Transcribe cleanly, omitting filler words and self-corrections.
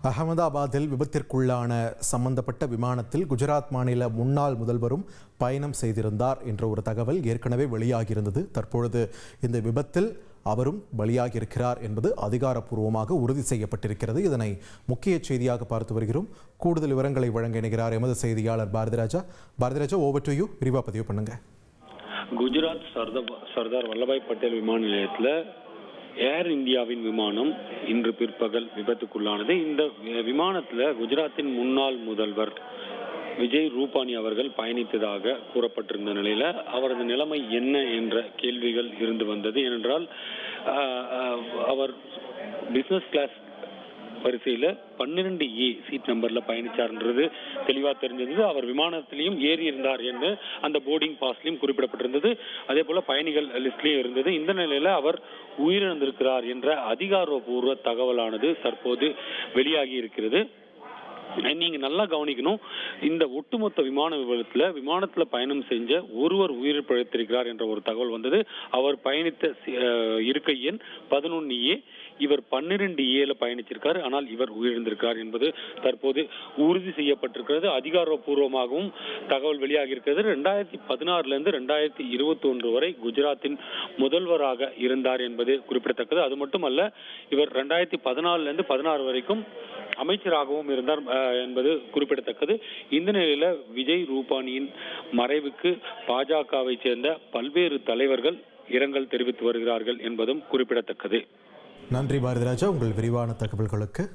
அகமதாபாத்தில் விபத்திற்குள்ளான சம்பந்தப்பட்ட விமானத்தில் குஜராத் மாநில முன்னாள் முதல்வரும் பயணம் செய்திருந்தார் என்ற ஒரு தகவல் ஏற்கனவே வெளியாகியிருந்தது. தற்பொழுது இந்த விபத்தில் அவரும் பலியாகியிருக்கிறார் என்பது அதிகாரப்பூர்வமாக உறுதி செய்யப்பட்டிருக்கிறது. இதனை முக்கிய செய்தியாக பார்த்து வருகிறோம். கூடுதல் விவரங்களை வழங்க இணைகிறார் எமது செய்தியாளர் பாரதிராஜா. Over to you. விரிவா பதிவு பண்ணுங்க. குஜராத் சர்தார் வல்லபாய் பட்டேல் விமான நிலையத்தில் ஏர் இந்தியாவின் விமானம் இன்று பிற்பகல் விபத்துக்குள்ளானது. இந்த விமானத்தில் குஜராத்தின் முன்னாள் முதல்வர் விஜய் ரூபானி அவர்கள் பயணித்ததாக கூறப்பட்டிருந்த நிலையில அவரது நிலைமை என்ன என்ற கேள்விகள் இருந்து வந்தது. ஏனென்றால் அவர் பிசினஸ் கிளாஸ் வரிசையில 12A சீட் நம்பர்ல பயணிச்சார்ன்றது தெளிவா தெரிஞ்சது. அவர் விமானத்திலையும் ஏறி இருந்தார் என்று அந்த போர்டிங் பாஸ்லயும் குறிப்பிடப்பட்டிருந்தது. அதே போல பயணிகள் லிஸ்ட்லயும் இருந்தது. இந்த நிலையில அவர் உயிரிழந்திருக்கிறார் என்ற அதிகாரப்பூர்வ தகவலானது தற்போது வெளியாகி இருக்கிறது. நீங்க நல்லா கவனிக்கணும், இந்த ஒட்டுமொத்த விமான விமானத்துல பயணம் செஞ்ச ஒருவர் உயிர் பிழைத்திருக்கிறார் என்ற ஒரு தகவல் வந்தது. அவர் பயணித்த இருக்கை எண் 11A. இவர் 12A பயணிச்சிருக்காரு. ஆனால் இவர் உயிரிழந்திருக்கிறார் என்பது தற்போது உறுதி செய்யப்பட்டிருக்கிறது. அதிகாரப்பூர்வமாகவும் தகவல் வெளியாகி இருக்கிறது. 2016 2021 வரை குஜராத்தின் முதல்வராக இருந்தார் என்பது குறிப்பிடத்தக்கது. அது மட்டுமல்ல, இவர் 2014 16 வரைக்கும் அமைச்சராகவும் இருந்தார் என்பது குறிப்பிடத்தக்கது. இந்த நிலையில விஜய் ரூபானியின் மறைவுக்கு பாஜகவை சேர்ந்த பல்வேறு தலைவர்கள் இரங்கல் தெரிவித்து வருகிறார்கள் என்பதும் குறிப்பிடத்தக்கது. நன்றி பாரதிராஜா, உங்கள் விரிவான தகவல்களுக்கு.